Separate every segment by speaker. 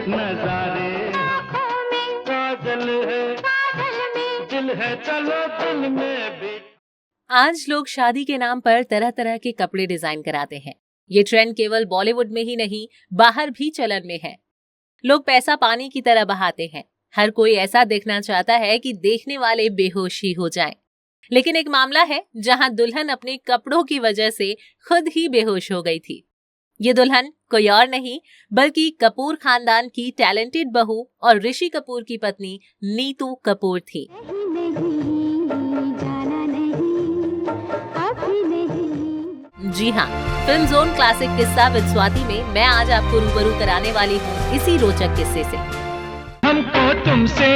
Speaker 1: नजारे, काजल है दिल है, चलो दिल में भी।
Speaker 2: आज लोग शादी के नाम पर तरह तरह के कपड़े डिजाइन कराते हैं। ये ट्रेंड केवल बॉलीवुड में ही नहीं, बाहर भी चलन में है। लोग पैसा पानी की तरह बहाते हैं। हर कोई ऐसा देखना चाहता है कि देखने वाले बेहोश ही हो जाएं। लेकिन एक मामला है जहां दुल्हन अपने कपड़ों की वजह से खुद ही बेहोश हो गई थी। ये दुल्हन कोई और नहीं बल्कि कपूर खानदान की टैलेंटेड बहू और ऋषि कपूर की पत्नी नीतू कपूर थी। जी हाँ, फिल्म जोन क्लासिक किस्सा विद स्वाति में मैं आज आपको रूबरू कराने वाली हूँ इसी रोचक किस्से से।
Speaker 1: हमको तुमसे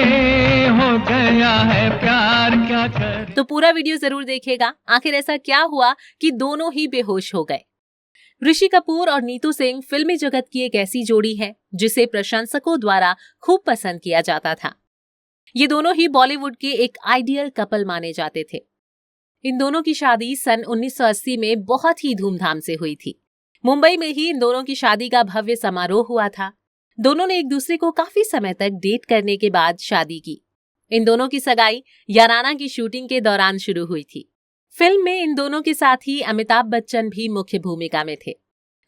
Speaker 1: हो गया है प्यार, क्या कर।
Speaker 2: तो पूरा वीडियो जरूर देखिएगा। आखिर ऐसा क्या हुआ कि दोनों ही बेहोश हो गए। ऋषि कपूर और नीतू सिंह फिल्मी जगत की एक ऐसी जोड़ी है जिसे प्रशंसकों द्वारा खूब पसंद किया जाता था। ये दोनों ही बॉलीवुड के एक आइडियल कपल माने जाते थे। इन दोनों की शादी सन 1980 में बहुत ही धूमधाम से हुई थी। मुंबई में ही इन दोनों की शादी का भव्य समारोह हुआ था। दोनों ने एक दूसरे को काफी समय तक डेट करने के बाद शादी की। इन दोनों की सगाई याराना की शूटिंग के दौरान शुरू हुई थी। फिल्म में इन दोनों के साथ ही अमिताभ बच्चन भी मुख्य भूमिका में थे।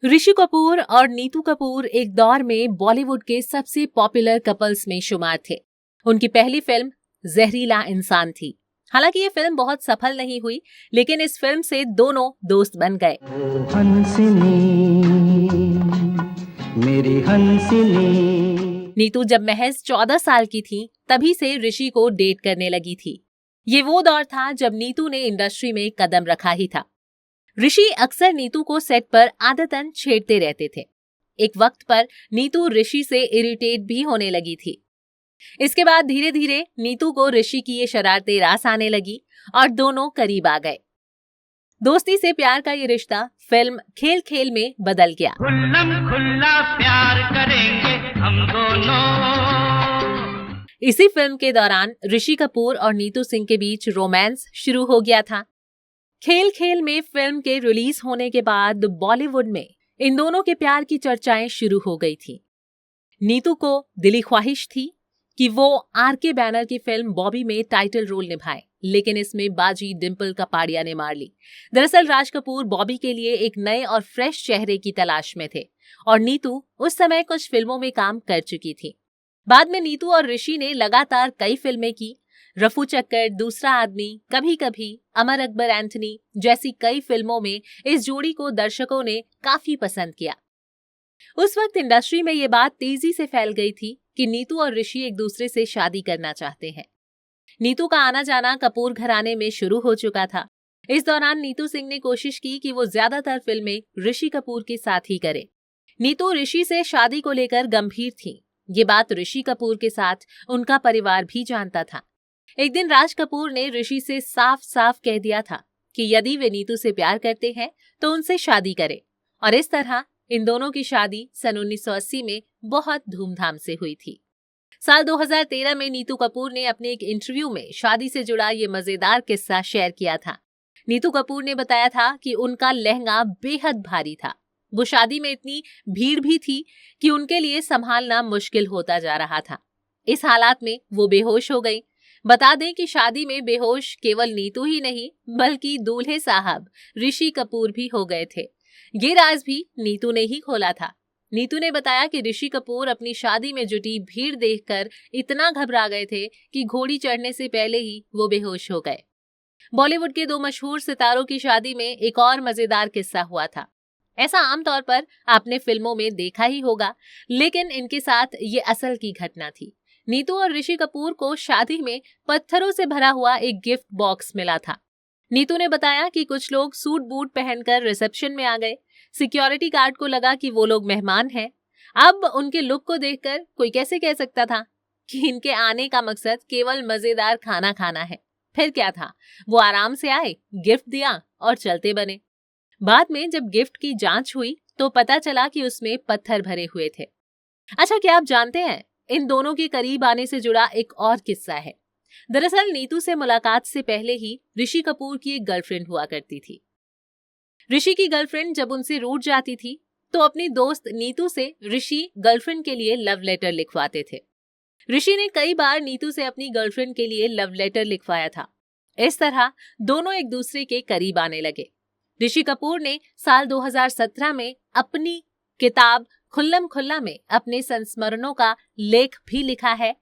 Speaker 2: ऋषि कपूर और नीतू कपूर एक दौर में बॉलीवुड के सबसे पॉपुलर कपल्स में शुमार थे। उनकी पहली फिल्म जहरीला इंसान थी। हालांकि ये फिल्म बहुत सफल नहीं हुई, लेकिन इस फिल्म से दोनों दोस्त बन गए।
Speaker 1: मेरी हंसिनी।
Speaker 2: नीतू जब महज 14 साल की थी तभी से ऋषि को डेट करने लगी थी। ये वो दौर था जब नीतू ने इंडस्ट्री में कदम रखा ही था। ऋषि अक्सर नीतू को सेट पर आदतन छेड़ते रहते थे। एक वक्त पर नीतू ऋषि से इरिटेट भी होने लगी थी। इसके बाद धीरे धीरे नीतू को ऋषि की ये शरारतें रास आने लगी और दोनों करीब आ गए। दोस्ती से प्यार का ये रिश्ता फिल्म खेल खेल में बदल गया।
Speaker 1: खुल्लम खुल्ला प्यार करेंगे हम दोनों।
Speaker 2: इसी फिल्म के दौरान ऋषि कपूर और नीतू सिंह के बीच रोमांस शुरू हो गया था। खेल खेल में फिल्म के रिलीज होने के बाद बॉलीवुड में इन दोनों के प्यार की चर्चाएं शुरू हो गई थी। नीतू को दिली ख्वाहिश थी कि वो आर.के. बैनर की फिल्म बॉबी में टाइटल रोल निभाए, लेकिन इसमें बाजी डिम्पल कपाड़िया ने मार ली। दरअसल राज कपूर बॉबी के लिए एक नए और फ्रेश चेहरे की तलाश में थे और नीतू उस समय कुछ फिल्मों में काम कर चुकी थी। बाद में नीतू और ऋषि ने लगातार कई फिल्में की। रफू चक्कर, दूसरा आदमी, कभी कभी, अमर अकबर एंथनी जैसी कई फिल्मों में इस जोड़ी को दर्शकों ने काफी पसंद किया। उस वक्त इंडस्ट्री में ये बात तेजी से फैल गई थी कि नीतू और ऋषि एक दूसरे से शादी करना चाहते हैं। नीतू का आना जाना कपूर घराने में शुरू हो चुका था। इस दौरान नीतू सिंह ने कोशिश की कि वो ज्यादातर फिल्में ऋषि कपूर के साथ ही करे। नीतू ऋषि से शादी को लेकर गंभीर थी। ये बात ऋषि कपूर के साथ उनका परिवार भी जानता था। एक दिन राज कपूर ने ऋषि से साफ साफ कह दिया था कि यदि वे नीतू से प्यार करते हैं तो उनसे शादी करें, और इस तरह इन दोनों की शादी सन 1980 में बहुत धूमधाम से हुई थी। साल 2013 में नीतू कपूर ने अपने एक इंटरव्यू में शादी से जुड़ा ये मजेदार किस्सा शेयर किया था। नीतू कपूर ने बताया था कि उनका लहंगा बेहद भारी था। वो शादी में इतनी भीड़ भी थी कि उनके लिए संभालना मुश्किल होता जा रहा था। इस हालात में वो बेहोश हो गई। बता दें कि शादी में बेहोश केवल नीतू ही नहीं बल्कि दूल्हे साहब ऋषि कपूर भी हो गए थे। ये राज भी नीतू ने ही खोला था। नीतू ने बताया कि ऋषि कपूर अपनी शादी में जुटी भीड़ देखकर इतना घबरा गए थे कि घोड़ी चढ़ने से पहले ही वो बेहोश हो गए। बॉलीवुड के दो मशहूर सितारों की शादी में एक और मजेदार किस्सा हुआ था। ऐसा आमतौर पर आपने फिल्मों में देखा ही होगा, लेकिन इनके साथ ये असल की घटना थी। नीतू और ऋषि कपूर को शादी में पत्थरों से भरा हुआ एक गिफ्ट बॉक्स मिला था। नीतू ने बताया कि कुछ लोग सूट बूट पहनकर रिसेप्शन में आ गए। सिक्योरिटी गार्ड को लगा कि वो लोग मेहमान हैं। अब उनके लुक को देखकर कोई कैसे कह सकता था कि इनके आने का मकसद केवल मजेदार खाना खाना है। फिर क्या था, वो आराम से आए, गिफ्ट दिया और चलते बने। बाद में जब गिफ्ट की जांच हुई तो पता चला कि उसमें पत्थर भरे हुए थे। अच्छा, क्या आप जानते हैं इन दोनों के करीब आने से जुड़ा एक और किस्सा है। दरअसल नीतू से मुलाकात से पहले ही ऋषि कपूर की एक गर्लफ्रेंड हुआ करती थी। ऋषि की गर्लफ्रेंड जब उनसे रूठ जाती थी तो अपनी दोस्त नीतू से ऋषि गर्लफ्रेंड के लिए लव लेटर लिखवाते थे। ऋषि ने कई बार नीतू से अपनी गर्लफ्रेंड के लिए लव लेटर लिखवाया था। इस तरह दोनों एक दूसरे के करीब आने लगे। ऋषि कपूर ने साल 2017 में अपनी किताब खुल्लम खुल्ला में अपने संस्मरणों का लेख भी लिखा है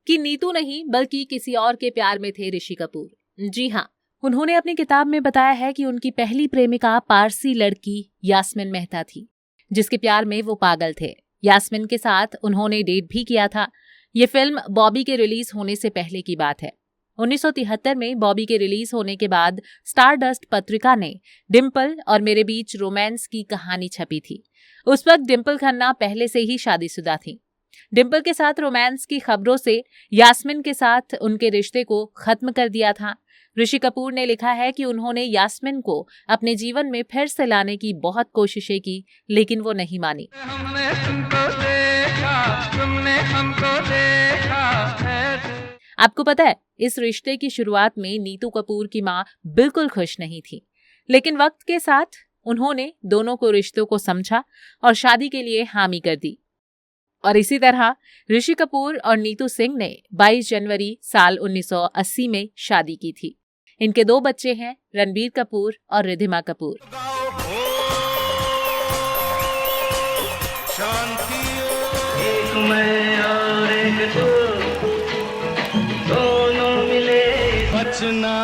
Speaker 2: कि नीतू नहीं बल्कि किसी और के प्यार में थे ऋषि कपूर। जी हाँ, उन्होंने अपनी किताब में बताया है कि उनकी पहली प्रेमिका पारसी लड़की यास्मिन मेहता थी, जिसके प्यार में वो पागल थे। यास्मिन के साथ उन्होंने डेट भी किया था। ये फिल्म बॉबी के रिलीज होने से पहले की बात है। 1973 में बॉबी के रिलीज होने के बाद स्टारडस्ट पत्रिका ने डिम्पल और मेरे बीच रोमांस की कहानी छपी थी। उस वक्त डिम्पल खन्ना पहले से ही शादीशुदा थी। डिम्पल के साथ रोमांस की खबरों से यास्मिन के साथ उनके रिश्ते को खत्म कर दिया था। ऋषि कपूर ने लिखा है कि उन्होंने यास्मिन को अपने जीवन में फिर से लाने की बहुत कोशिशें की, लेकिन वो नहीं मानी।
Speaker 1: हमने तुमको देखा, तुमने हमको देखा।
Speaker 2: आपको पता है, इस रिश्ते की शुरुआत में नीतू कपूर की मां बिल्कुल खुश नहीं थी, लेकिन वक्त के साथ उन्होंने दोनों को रिश्तों को समझा और शादी के लिए हामी कर दी। और इसी तरह ऋषि कपूर और नीतू सिंह ने 22 जनवरी साल 1980 में शादी की थी। इनके 2 बच्चे हैं, रणबीर कपूर और रिधिमा कपूर।
Speaker 1: एक मैं और एक तू, दोनों मिले बचना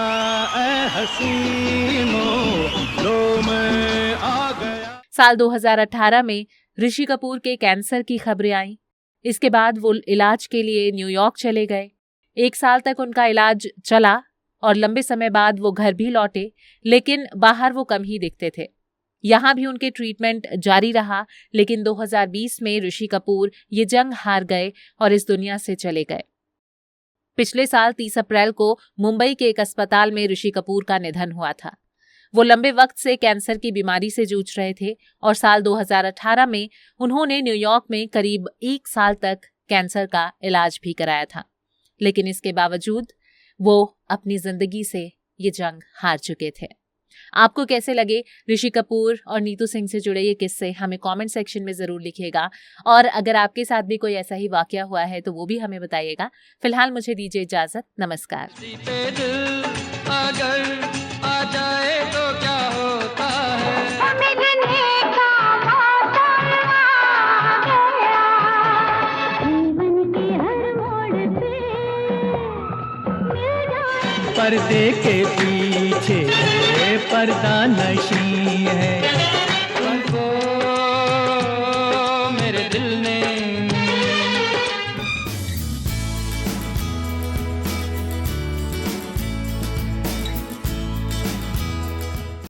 Speaker 1: ऐ हसीनो, लो मैं आ गया।
Speaker 2: साल 2018 में ऋषि कपूर के कैंसर की खबरें आईं। इसके बाद वो इलाज के लिए न्यूयॉर्क चले गए। 1 साल तक उनका इलाज चला और लंबे समय बाद वो घर भी लौटे, लेकिन बाहर वो कम ही दिखते थे। यहाँ भी उनके ट्रीटमेंट जारी रहा, लेकिन 2020 में ऋषि कपूर ये जंग हार गए और इस दुनिया से चले गए। पिछले साल 30 अप्रैल को मुंबई के एक अस्पताल में ऋषि कपूर का निधन हुआ था। वो लंबे वक्त से कैंसर की बीमारी से जूझ रहे थे और साल 2018 में उन्होंने न्यूयॉर्क में करीब 1 साल तक कैंसर का इलाज भी कराया था, लेकिन इसके बावजूद वो अपनी जिंदगी से ये जंग हार चुके थे। आपको कैसे लगे ऋषि कपूर और नीतू सिंह से जुड़े ये किस्से, हमें कमेंट सेक्शन में जरूर लिखिएगा। और अगर आपके साथ भी कोई ऐसा ही वाकया हुआ है तो वो भी हमें बताइएगा। फिलहाल मुझे दीजिए इजाजत, नमस्कार।
Speaker 1: अगर आ जाए तो क्या होता है, पर्दे के पीछे पर्दा नशी है, तुमको मेरे दिल ने